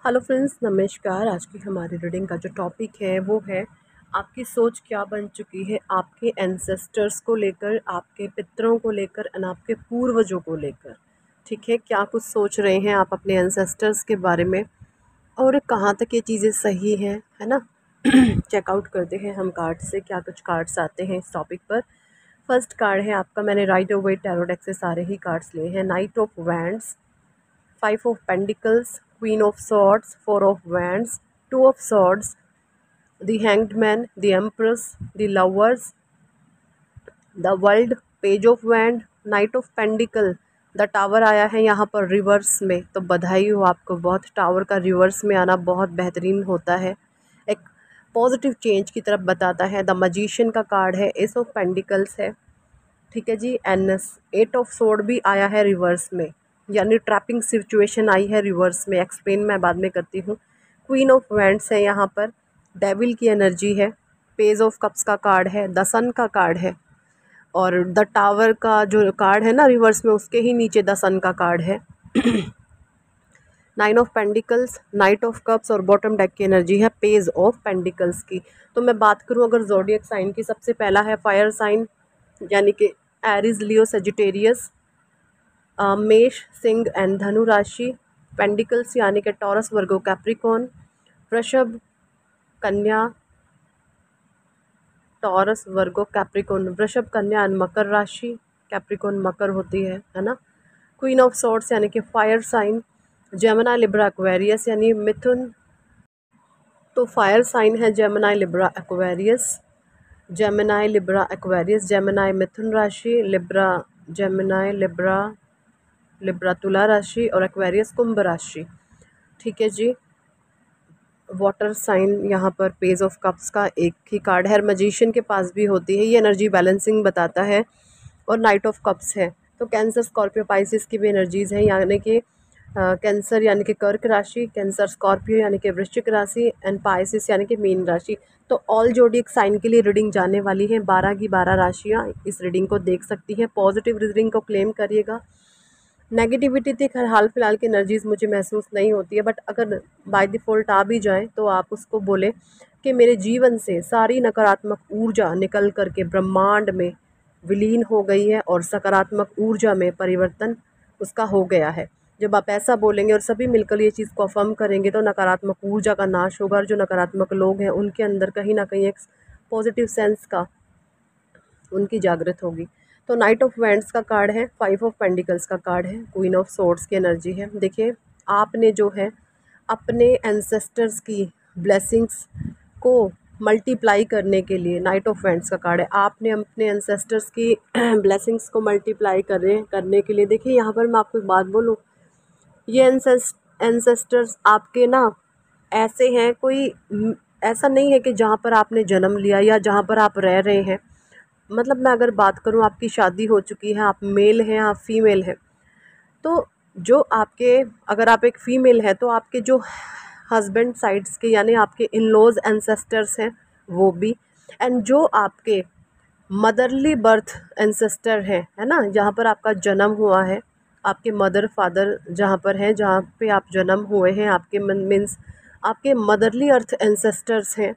Hello friends, नमस्कार। आज की हमारी रीडिंग का जो टॉपिक है वो है आपकी सोच क्या बन चुकी है आपके एंसेस्टर्स को लेकर, आपके पितरों को लेकर और आपके पूर्वजों को लेकर। ठीक है, क्या कुछ सोच रहे हैं आप अपने एंसेस्टर्स के बारे में और कहाँ तक ये चीज़ें सही हैं, है ना। चेकआउट करते हैं हम कार्ड से, क्या कुछ कार्ड्स आते हैं इस टॉपिक पर। फर्स्ट कार्ड है आपका, मैंने राइट ओवर टैरो डेक से सारे ही कार्ड्स लिए हैं। Night of wands, Five of Pentacles, Queen of Swords, Four of Wands, Two of Swords, the Hanged Man, the Empress, the Lovers, the World, Page of Wand, Knight of Pentacle, the tower आया है यहाँ पर reverse में, तो बधाई हो आपको बहुत। टावर का रिवर्स में आना बहुत बेहतरीन होता है, एक पॉजिटिव चेंज की तरफ बताता है। द मजिशियन का कार्ड है, एस ऑफ पेंडिकल्स है, ठीक है जी। एनएस, एट ऑफ सोर्ड भी आया है रिवर्स में, यानी ट्रैपिंग सिचुएशन आई है रिवर्स में। एक्सप्लेन मैं बाद में करती हूँ। क्वीन ऑफ वैंड्स है यहाँ पर, डेविल की एनर्जी है। पेज ऑफ कप्स का कार्ड है, द सन का कार्ड है, और द टावर का जो कार्ड है ना रिवर्स में, उसके ही नीचे द सन का कार्ड है। Nine of pentacles, night of cups, और बॉटम डेक की एनर्जी है पेज ऑफ पेंडिकल्स की। तो मैं बात करूँ अगर ज़ोडिएक साइन की, सबसे पहला है फायर साइन, यानी कि एरीज, लियो, सेजिटेरियस, मेष, सिंह एंड धनु राशि। पेंडिकल्स यानी कि टॉरस, वर्गो, कैप्रिकॉन। वृषभ, कन्या, टॉरस, वर्गो, कैप्रिकॉन। वृषभ, कन्या एंड मकर राशि, कैप्रिकॉन मकर होती है ना। क्वीन ऑफ सॉर्ड्स यानी कि fire sign, Gemini, Libra, Aquarius यानी मिथुन। तो फायर साइन है Gemini, Libra, Aquarius. Gemini, Libra, Aquarius, Gemini Mithun राशि, लिब्रा, जेमिनी, लिब्रा, लिब्रा तुला राशि, और एक्वेरियस कुंभ राशि, ठीक है जी। वाटर साइन यहाँ पर पेज ऑफ कप्स का एक ही कार्ड है, मजिशियन के पास भी होती है, ये एनर्जी बैलेंसिंग बताता है। और नाइट ऑफ कप्स है, तो कैंसर, स्कॉर्पियो, पाइसिस की भी एनर्जीज़ हैं, यानी कि कैंसर यानी कि कर्क राशि, कैंसर, स्कॉर्पियो यानी कि वृश्चिक राशि, एंड पाइसिस यानी कि मीन राशि। तो ऑल जोडिएक साइन के लिए रीडिंग जाने वाली है। 12 की 12 राशियाँ इस रीडिंग को देख सकती हैं। पॉजिटिव रीडिंग को क्लेम करिएगा। नेगेटिविटी थी हाल फिलहाल की एनर्जीज़ मुझे महसूस नहीं होती है, बट अगर बाय डिफ़ॉल्ट आ भी जाए तो आप उसको बोलें कि मेरे जीवन से सारी नकारात्मक ऊर्जा निकल करके ब्रह्मांड में विलीन हो गई है और सकारात्मक ऊर्जा में परिवर्तन उसका हो गया है। जब आप ऐसा बोलेंगे और सभी मिलकर ये चीज़ को अफर्म करेंगे तो नकारात्मक ऊर्जा का नाश होगा, और जो नकारात्मक लोग हैं उनके अंदर कहीं ना कहीं एक पॉजिटिव सेंस का उनकी जागृत होगी। तो नाइट ऑफ वैंड्स का कार्ड है, फाइव ऑफ पेंडिकल्स का कार्ड है, क्वीन ऑफ सोर्ड्स की एनर्जी है। देखिए, आपने जो है अपने एंसेस्टर्स की ब्लेसिंग्स को मल्टीप्लाई करने के लिए, नाइट ऑफ वैंड्स का कार्ड है, आपने अपने एंसेस्टर्स की ब्लेसिंग्स को मल्टीप्लाई करने के लिए, देखिए यहाँ पर मैं आपको एक बात बोलूँ, ये एंसेस्टर्स आपके ना ऐसे हैं, कोई ऐसा नहीं है कि जहाँ पर आपने जन्म लिया या जहाँ पर आप रह रहे हैं। मतलब मैं अगर बात करूँ, आपकी शादी हो चुकी है, आप मेल हैं, आप फीमेल हैं, तो जो आपके, अगर आप एक फ़ीमेल है तो आपके जो हस्बैंड साइड्स के यानी आपके इन लॉज एंसेस्टर्स हैं वो भी, एंड जो आपके मदरली बर्थ एंसेस्टर हैं, है ना, जहाँ पर आपका जन्म हुआ है, आपके मदर फादर जहाँ पर हैं, जहाँ पे आप जन्म हुए हैं, आपके मीन्स आपके मदरली अर्थ एंसेस्टर्स हैं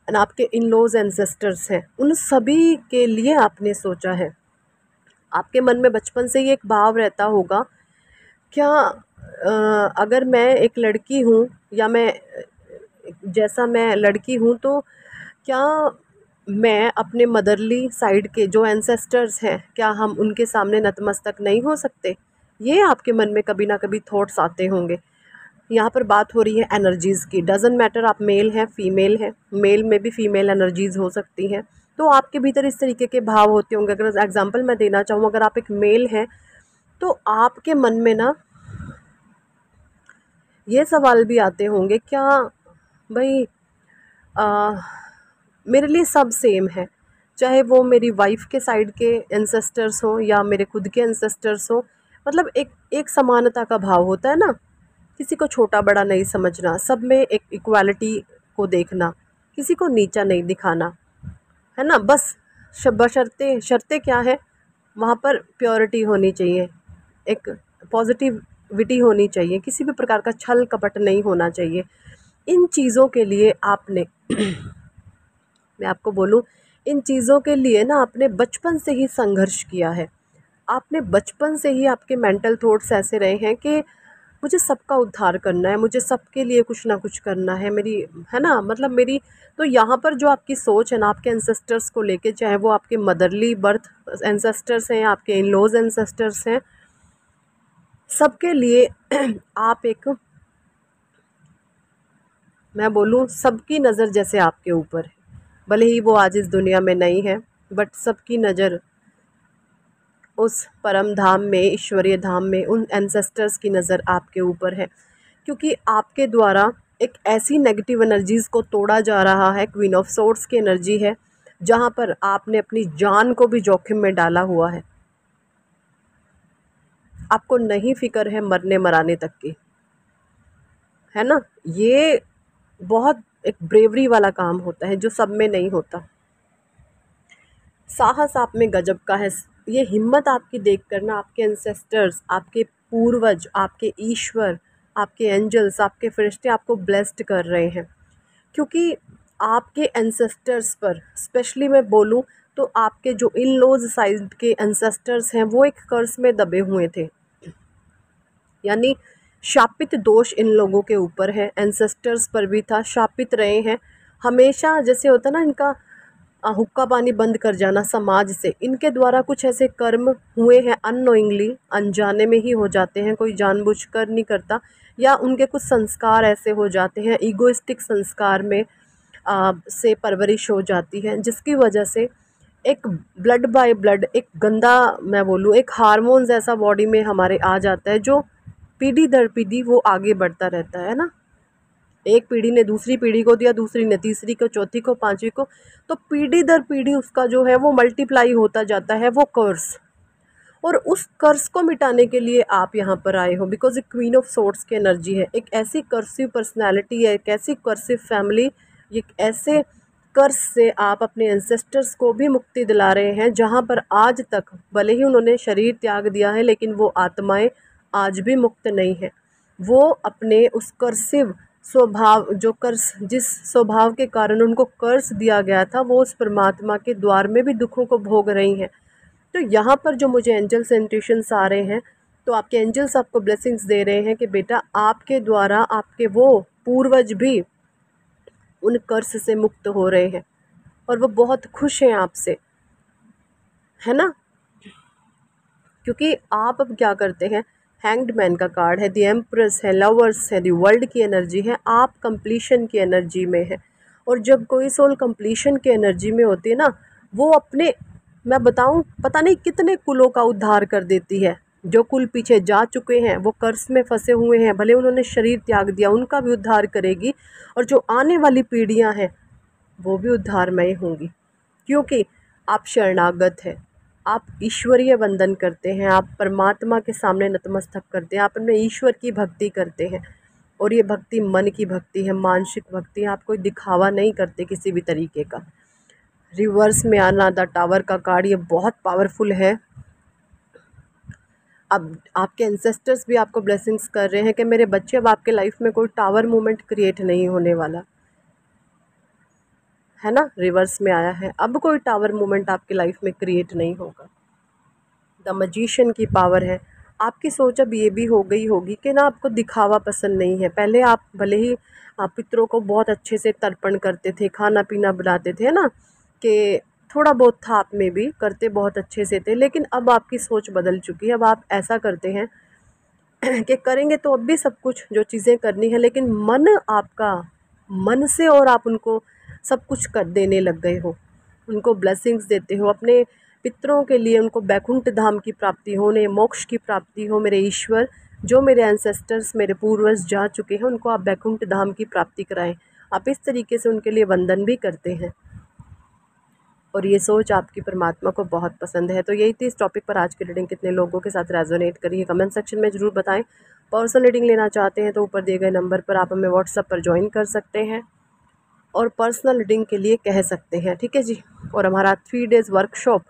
एंड आपके इन लॉज एंसेस्टर्स हैं, उन सभी के लिए आपने सोचा है। आपके मन में बचपन से ये एक भाव रहता होगा, क्या अगर मैं एक लड़की हूँ या मैं जैसा मैं लड़की हूँ, तो क्या मैं अपने मदरली साइड के जो एंसेस्टर्स हैं, क्या हम उनके सामने नतमस्तक नहीं हो सकते? ये आपके मन में कभी ना कभी थॉट्स आते होंगे। यहाँ पर बात हो रही है एनर्जीज़ की, डजंट मैटर आप मेल हैं फीमेल हैं, मेल में भी फीमेल एनर्जीज़ हो सकती हैं, तो आपके भीतर इस तरीके के भाव होते होंगे। अगर एग्जांपल मैं देना चाहूँ, अगर आप एक मेल हैं तो आपके मन में ना ये सवाल भी आते होंगे, क्या भाई मेरे लिए सब सेम है, चाहे वो मेरी वाइफ के साइड के एंसेस्टर्स हों या मेरे खुद के एंसेस्टर्स हों। मतलब एक एक समानता का भाव होता है ना, किसी को छोटा बड़ा नहीं समझना, सब में एक इक्वालिटी को देखना, किसी को नीचा नहीं दिखाना, है ना। बस बशर्ते शर्तें क्या है, वहाँ पर प्योरिटी होनी चाहिए, एक पॉजिटिव विटी होनी चाहिए, किसी भी प्रकार का छल कपट नहीं होना चाहिए। इन चीज़ों के लिए आपने मैं आपको बोलूँ, इन चीज़ों के लिए ना आपने बचपन से ही संघर्ष किया है। आपने बचपन से ही आपके मेंटल थॉट्स ऐसे रहे हैं कि मुझे सबका उद्धार करना है, मुझे सबके लिए कुछ ना कुछ करना है, मेरी, है ना, मतलब मेरी। तो यहाँ पर जो आपकी सोच है ना आपके एंसेस्टर्स को लेके, चाहे वो आपके मदरली बर्थ एंसेस्टर्स हैं, आपके इन लॉज एंसेस्टर्स हैं, सबके लिए आप एक, मैं बोलूँ सबकी नज़र जैसे आपके ऊपर है। भले ही वो आज इस दुनिया में नहीं है, बट सबकी नज़र उस परम धाम में, ईश्वरीय धाम में, उन एंसेस्टर्स की नज़र आपके ऊपर है, क्योंकि आपके द्वारा एक ऐसी नेगेटिव एनर्जीज़ को तोड़ा जा रहा है। क्वीन ऑफ सोर्ड्स की एनर्जी है, जहाँ पर आपने अपनी जान को भी जोखिम में डाला हुआ है। आपको नहीं फिक्र है मरने मराने तक की, है ना। ये बहुत एक ब्रेवरी वाला काम होता है जो सब में नहीं होता। साहस आप में गजब का है। ये हिम्मत आपकी देखकर ना आपके एंसेस्टर्स, आपके पूर्वज, आपके ईश्वर, आपके एंजल्स, आपके फरिश्ते आपको ब्लेस्ड कर रहे हैं, क्योंकि आपके एंसेस्टर्स पर स्पेशली मैं बोलूँ तो आपके जो इन लॉज साइड के एंसेस्टर्स हैं वो एक कर्ज में दबे हुए थे, यानी शापित दोष इन लोगों के ऊपर है, एंसेस्टर्स पर भी था, शापित रहे हैं हमेशा। जैसे होता ना इनका हुक्का पानी बंद कर जाना समाज से, इनके द्वारा कुछ ऐसे कर्म हुए हैं अननोइंगली, अनजाने में ही हो जाते हैं, कोई जानबूझकर नहीं करता, या उनके कुछ संस्कार ऐसे हो जाते हैं, ईगोइस्टिक संस्कार में से परवरिश हो जाती है, जिसकी वजह से एक ब्लड बाय ब्लड एक गंदा, मैं बोलूँ एक हार्मोन्स ऐसा बॉडी में हमारे आ जाता है, जो पीढ़ी दर पीढ़ी वो आगे बढ़ता रहता है ना। एक पीढ़ी ने दूसरी पीढ़ी को दिया, दूसरी ने तीसरी को, चौथी को, पांचवी को, तो पीढ़ी दर पीढ़ी उसका जो है वो मल्टीप्लाई होता जाता है वो कर्स। और उस कर्स को मिटाने के लिए आप यहाँ पर आए हो, बिकॉज एक क्वीन ऑफ सोर्ड्स की एनर्जी है, एक ऐसी कर्सिव पर्सनैलिटी है, एक ऐसी कर्सिव फैमिली, एक ऐसे कर्स से आप अपने एंसेस्टर्स को भी मुक्ति दिला रहे हैं, जहाँ पर आज तक भले ही उन्होंने शरीर त्याग दिया है, लेकिन वो आत्माएं आज भी मुक्त नहीं है। वो अपने उस कर्सिव स्वभाव, जो कर्स, जिस स्वभाव के कारण उनको कर्स दिया गया था, वो उस परमात्मा के द्वार में भी दुखों को भोग रही हैं। तो यहाँ पर जो मुझे एंजल्स इंट्यूशंस आ रहे हैं, तो आपके एंजल्स आपको ब्लेसिंग्स दे रहे हैं कि बेटा आपके द्वारा आपके वो पूर्वज भी उन कर्स से मुक्त हो रहे हैं, और वो बहुत खुश हैं आपसे, है ना। क्योंकि आप अब क्या करते हैं, हैंग्ड मैन का कार्ड है, द एम्प्रेस है, लवर्स है, द वर्ल्ड की एनर्जी है, आप कंप्लीशन की एनर्जी में है। और जब कोई सोल कंप्लीशन की एनर्जी में होती है ना, वो अपने, मैं बताऊं, पता नहीं कितने कुलों का उद्धार कर देती है। जो कुल पीछे जा चुके हैं, वो कर्ज में फंसे हुए हैं, भले उन्होंने शरीर त्याग दिया, उनका भी उद्धार करेगी। और जो आने वाली पीढ़ियां हैं वो भी उद्धारमय होंगी, क्योंकि आप शरणागत हैं, आप ईश्वरीय वंदन करते हैं, आप परमात्मा के सामने नतमस्तक करते हैं, आप अपने ईश्वर की भक्ति करते हैं। और ये भक्ति मन की भक्ति है, मानसिक भक्ति है, आप कोई दिखावा नहीं करते किसी भी तरीके का। रिवर्स में आना, द टावर का कार्ड, ये बहुत पावरफुल है। अब आपके एंसेस्टर्स भी आपको ब्लेसिंग्स कर रहे हैं कि मेरे बच्चे, अब आपके लाइफ में कोई टावर मूवमेंट क्रिएट नहीं होने वाला, है ना। रिवर्स में आया है, अब कोई टावर मूवमेंट आपकी लाइफ में क्रिएट नहीं होगा। द मजिशियन की पावर है। आपकी सोच अब ये भी हो गई होगी कि ना आपको दिखावा पसंद नहीं है। पहले आप भले ही आप पितरों को बहुत अच्छे से तर्पण करते थे, खाना पीना बनाते थे, है ना, कि थोड़ा बहुत था आप में भी करते, बहुत अच्छे से थे, लेकिन अब आपकी सोच बदल चुकी है। अब आप ऐसा करते हैं कि करेंगे तो अब भी सब कुछ जो चीज़ें करनी है, लेकिन मन आपका, मन से, और आप उनको सब कुछ कर देने लग गए हो, उनको ब्लेसिंग्स देते हो अपने पितरों के लिए, उनको बैकुंठ धाम की प्राप्ति हो, उन्हें मोक्ष की प्राप्ति हो। मेरे ईश्वर, जो मेरे एंसेस्टर्स, मेरे पूर्वज जा चुके हैं, उनको आप बैकुंठ धाम की प्राप्ति कराएं। आप इस तरीके से उनके लिए वंदन भी करते हैं, और ये सोच आपकी परमात्मा को बहुत पसंद है। तो यही थी इस टॉपिक पर आज की रीडिंग। कितने लोगों के साथ रेजोनेट करी है कमेंट सेक्शन में ज़रूर बताएं। पर्सनल रीडिंग लेना चाहते हैं तो ऊपर दिए गए नंबर पर आप हमें व्हाट्सएप पर ज्वाइन कर सकते हैं और पर्सनल रीडिंग के लिए कह सकते हैं, ठीक है जी। और हमारा 3 डेज़ वर्कशॉप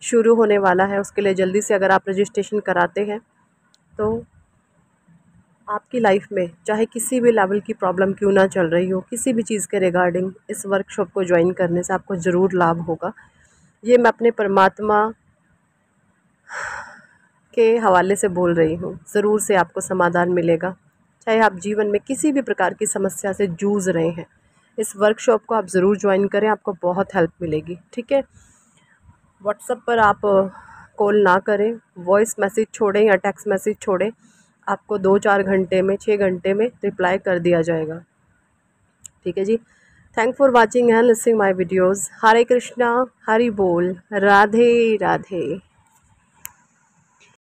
शुरू होने वाला है, उसके लिए जल्दी से अगर आप रजिस्ट्रेशन कराते हैं तो आपकी लाइफ में चाहे किसी भी लेवल की प्रॉब्लम क्यों ना चल रही हो, किसी भी चीज़ के रिगार्डिंग इस वर्कशॉप को ज्वाइन करने से आपको ज़रूर लाभ होगा। ये मैं अपने परमात्मा के हवाले से बोल रही हूँ। ज़रूर से आपको समाधान मिलेगा, चाहे आप जीवन में किसी भी प्रकार की समस्या से जूझ रहे हैं। इस वर्कशॉप को आप ज़रूर ज्वाइन करें, आपको बहुत हेल्प मिलेगी। ठीक है, व्हाट्सएप पर आप कॉल ना करें, वॉइस मैसेज छोड़ें या टेक्स्ट मैसेज छोड़ें, आपको 2-4 घंटे में 6 घंटे में रिप्लाई कर दिया जाएगा। ठीक है जी, thank for watching and listening my videos. Hare Krishna, Hari बोल, राधे राधे।